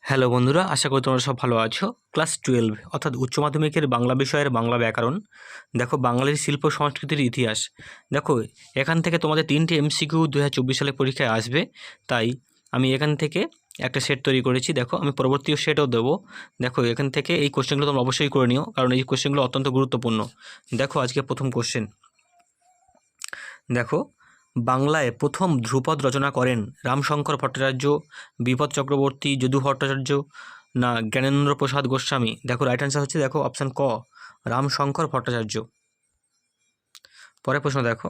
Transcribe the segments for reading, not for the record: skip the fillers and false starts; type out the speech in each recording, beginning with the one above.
Hello বন্ধুরা, আশা করি তোমরা সব ভালো আছো। ক্লাস 12 অর্থাৎ উচ্চ মাধ্যমিকের বাংলা বিষয়ের বাংলা ব্যাকরণ। দেখো, বাঙালির শিল্প সংস্কৃতির ইতিহাস। দেখো, এখান থেকে তোমাদের 3টে এমসিকিউ 2024 সালে পরীক্ষায় আসবে। তাই আমি এখান থেকে একটা সেট তৈরি করেছি। দেখো, আমি পরবর্তী সেটও দেবো। দেখো, এখান থেকে এই কোশ্চেনগুলো তোমরা অবশ্যই করে নিও, কারণ এই কোশ্চেনগুলো অত্যন্ত গুরুত্বপূর্ণ। দেখো, আজকে প্রথম কোশ্চেন। দেখো, বাংলায় প্রথম ধ্রুপদ রচনা করেন রামশঙ্কর ভট্টাচার্য, বিপদ চক্রবর্তী, যদু ভট্টাচার্য না জ্ঞানেন্দ্র প্রসাদ গোস্বামী? দেখো, রাইট অ্যান্সার হচ্ছে, দেখো অপশান ক, রামশঙ্কর ভট্টাচার্য। পরের প্রশ্ন দেখো,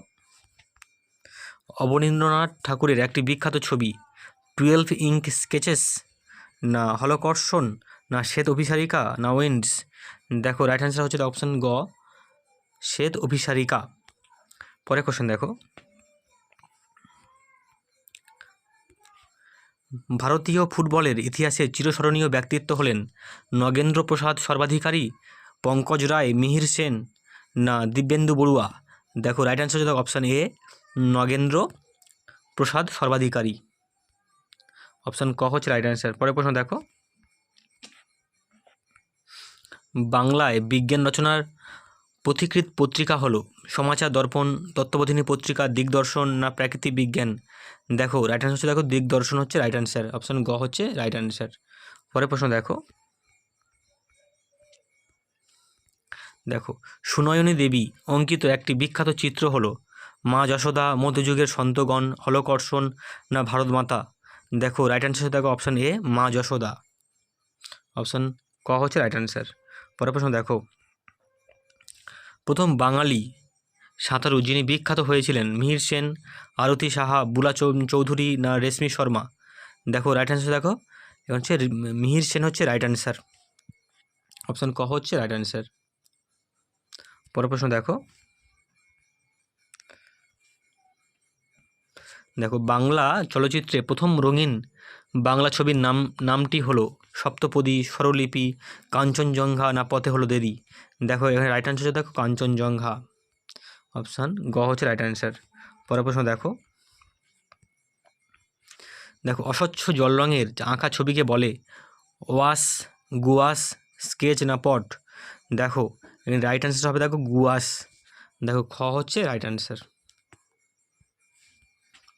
অবনীন্দ্রনাথ ঠাকুরের একটি বিখ্যাত ছবি 12 ইঙ্ক স্কেচেস না হলকর্ষণ না শ্বেত অভিসারিকা না উইন্ডস? দেখো, রাইট অ্যান্সার হচ্ছে অপশান গ, শ্বেত অভিসারিকা। পরের কোশ্চেন দেখো, ভারতীয় ফুটবলের ইতিহাসে চিরস্মরণীয় ব্যক্তিত্ব হলেন নগেন্দ্র প্রসাদ সর্বাধিকারী, পঙ্কজ রায়, মিহির সেন না দিব্যেন্দু বড়ুয়া? দেখো, রাইট অ্যান্সার হচ্ছে option A, Nagendra Prasad Sarbadhikari. Option ক হচ্ছে রাইট অ্যান্সার। পরের প্রশ্ন দেখো, বাংলায় বিজ্ঞান রচনার পথিকৃৎ পত্রিকা হলো সমাচার দর্পণ, তত্ত্ববোধিনী পত্রিকা, দিগদর্শন না প্রাকৃতিক বিজ্ঞান? দেখো, রাইট অ্যান্সার হচ্ছে, দেখো দিগদর্শন হচ্ছে রাইট অ্যান্সার। অপশান গ হচ্ছে রাইট অ্যান্সার। পরের প্রশ্ন দেখো, দেখো সুনয়নী দেবী অঙ্কিত একটি বিখ্যাত চিত্র হলো মা যশোদা, মধ্যযুগের সন্তগণ, হলকর্ষণ না ভারত মাতা? দেখো, রাইট অ্যান্সার দেখো অপশান এ, মা যশোদা। অপশান ক হচ্ছে রাইট অ্যান্সার। পরের প্রশ্ন দেখো, প্রথম বাঙালি সাঁতারু যিনি বিখ্যাত হয়েছিলেন মিহির সেন, আরতি সাহা, বুলা চৌধুরী না রেশমি শর্মা? দেখো, রাইট অ্যান্সার দেখো, এখন হচ্ছে মিহির সেন হচ্ছে রাইট অ্যান্সার। অপশান ক হচ্ছে রাইট অ্যান্সার। পরের প্রশ্ন দেখো, দেখো বাংলা চলচ্চিত্রে প্রথম রঙিন বাংলা ছবির নামটি হলো সপ্তপদী, স্বরলিপি, কাঞ্চনজঙ্ঘা না পথে হলো দেরি? দেখো, এখানে রাইট অ্যান্সার দেখো কাঞ্চনজঙ্ঘা। অপশান গ হচ্ছে রাইট অ্যান্সার। পরের প্রশ্ন দেখো, দেখো অস্বচ্ছ জল রঙের আঁকা ছবিকে বলে ওয়াশ, গুয়াশ, স্কেচ না পট? দেখো, এখানে রাইট অ্যান্সার হবে দেখো গুয়াশ। দেখো, খ হচ্ছে রাইট অ্যান্সার।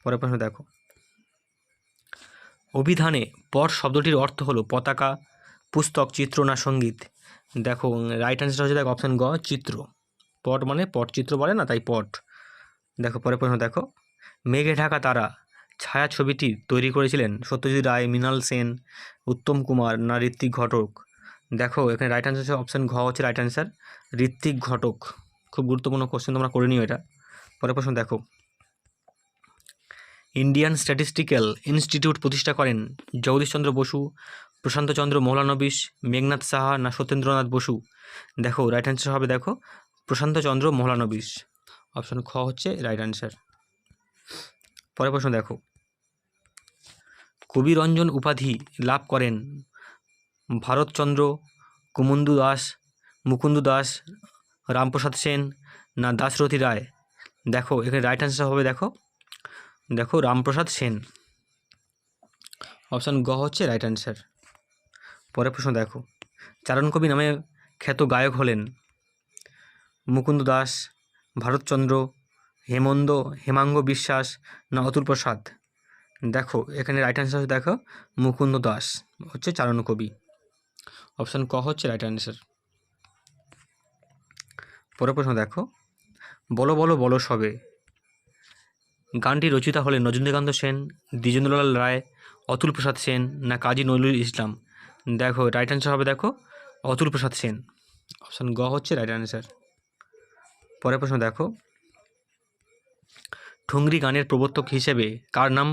পরের প্রশ্ন দেখো, অভিধানে পট শব্দটির অর্থ হলো পতাকা, পুস্তক, চিত্র না সঙ্গীত? দেখো, রাইট অ্যান্সার হচ্ছে দেখো অপশান গ, চিত্র। পট মানে পটচিত্র বলে না, তাই পট। দেখো, পরের প্রশ্ন দেখো, মেঘে ঢাকা তারা ছায়াছবিটি তৈরি করেছিলেন সত্যজিৎ রায়, মৃণাল সেন, উত্তম কুমার না ঋত্বিক ঘটক? দেখো, এখানে রাইট অ্যান্সার হচ্ছে অপশান ঘ হচ্ছে রাইট অ্যান্সার, ঋত্বিক ঘটক। খুব গুরুত্বপূর্ণ কোশ্চেন, তোমরা করে নিও এটা। পরের প্রশ্ন দেখো, ইন্ডিয়ান স্ট্যাটিস্টিক্যাল ইনস্টিটিউট প্রতিষ্ঠা করেন জগদীশচন্দ্র বসু, প্রশান্তচন্দ্র মহলানবিশ, মেঘনাথ সাহা না সত্যেন্দ্রনাথ বসু? দেখো, রাইট অ্যান্সার হবে দেখো প্রশান্তচন্দ্র মহলানবিশ। অপশান খ হচ্ছে রাইট অ্যান্সার। পরের প্রশ্ন দেখো, কবিরঞ্জন উপাধি লাভ করেন ভারতচন্দ্র, কুমুন্দু দাস, মুকুন্দ দাস, রামপ্রসাদ সেন না দাশরথী রায়? দেখো, এখানে রাইট অ্যান্সার হবে দেখো, দেখো রামপ্রসাদ সেন। অপশান গ হচ্ছে রাইট অ্যান্সার। পরের প্রশ্ন দেখো, চারণকবি নামে খ্যাত গায়ক হলেন মুকুন্দ দাস, ভারতচন্দ্র, হেমাঙ্গ বিশ্বাস না অতুল প্রসাদ? দেখো, এখানে রাইট অ্যান্সার দেখো মুকুন্দ দাস হচ্ছে চারণকবি। অপশান ক হচ্ছে রাইট অ্যান্সার। পরের প্রশ্ন দেখো, বলো বলো বলো সবে গানটি রচিতা হলেন রজনীকান্ত সেন, দ্বিজেন্দ্রলাল রায়, অতুল প্রসাদ সেন না কাজী নজরুল ইসলাম? দেখো, রাইট অ্যান্সার হবে দেখো অতুল প্রসাদ সেন। অপশান গ হচ্ছে রাইট অ্যান্সার। পরের প্রশ্ন দেখো, ঠুংরি গানের প্রবর্তক হিসেবে কার নাম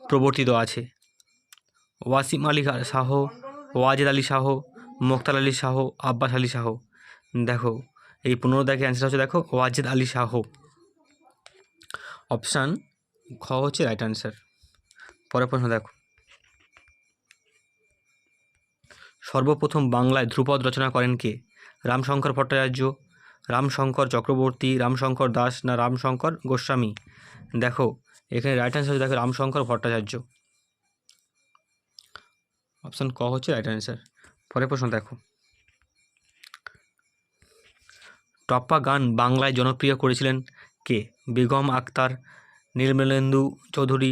প্রবর্তিত আছে? ওয়াসিম আলী শাহ, ওয়াজেদ আলী শাহ, মোখতার আলী শাহ, আব্বাস আলী শাহ? দেখো, এই 15 দেখে অ্যান্সার হচ্ছে দেখো ওয়াজেদ আলী শাহ। অপশান খ হচ্ছে রাইট অ্যান্সার। পরের প্রশ্ন দেখো, সর্বপ্রথম বাংলায় ধ্রুপদ রচনা করেন কে? রামশঙ্কর ভট্টাচার্য, রামশঙ্কর চক্রবর্তী, রামশঙ্কর দাস না রামশঙ্কর গোস্বামী? দেখো, এখানে রাইট অ্যান্সার দেখো রামশঙ্কর ভট্টাচার্য। অপশান ক হচ্ছে রাইট অ্যান্সার। পরের প্রশ্ন দেখো, টপ্পা গান বাংলায় জনপ্রিয় করেছিলেন কে? বেগম আক্তার, নীলমলেন্দু চৌধুরী,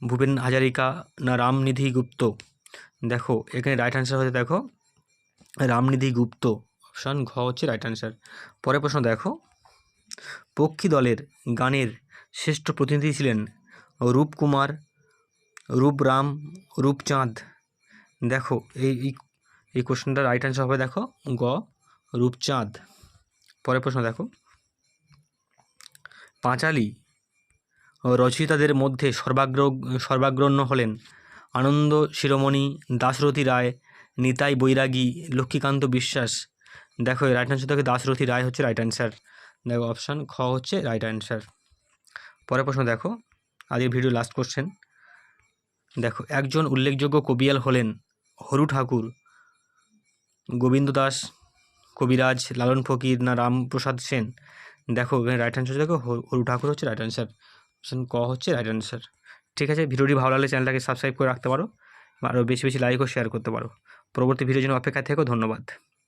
ভূপেন হাজারিকা না রামনিধি গুপ্ত? দেখো এখানে রাইট অ্যান্সার হচ্ছে দেখো রামনিধি গুপ্ত, অপশান ঘ হচ্ছে রাইট অ্যান্সার। পরের প্রশ্ন দেখো, পক্ষী দলের গানের শ্রেষ্ঠ প্রতিনিধি ছিলেন রূপকুমার, রূপরাম, রূপচাঁদ? দেখো এই কোশ্চেনটার রাইট অ্যান্সার হবে দেখো গ রূপচাঁদ। পরের প্রশ্ন দেখো, পাঁচালী রচয়িতাদের মধ্যে সর্বাগ্রণ্য হলেন আনন্দ শিরোমণি, দাশরথী রায়, নিতাই বৈরাগী, লক্ষ্মীকান্ত বিশ্বাস? দেখো রাইট অ্যান্সার দেখো দাশরথী রায় হচ্ছে রাইট অ্যান্সার। দেখো অপশান খ হচ্ছে রাইট অ্যান্সার। পরের প্রশ্ন দেখো, আজকের ভিডিও লাস্ট কোশ্চেন। দেখো একজন উল্লেখযোগ্য কবিয়াল হলেন হরু ঠাকুর, গোবিন্দ দাস কবিরাজ, লালন ফকির না রামপ্রসাদ সেন? দেখো এখানে রাইট অ্যান্সার দেখো হরু ঠাকুর হচ্ছে রাইট অ্যান্সার, অপশান ক হচ্ছে রাইট অ্যান্সার। ঠিক আছে, ভিডিওটি ভালো লাগলে চ্যানেলটাকে সাবস্ক্রাইব করে রাখতে পারো, আরও বেশি বেশি লাইক ও শেয়ার করতে পারো। পরবর্তী ভিডিওর জন্য অপেক্ষা থেকো। ধন্যবাদ।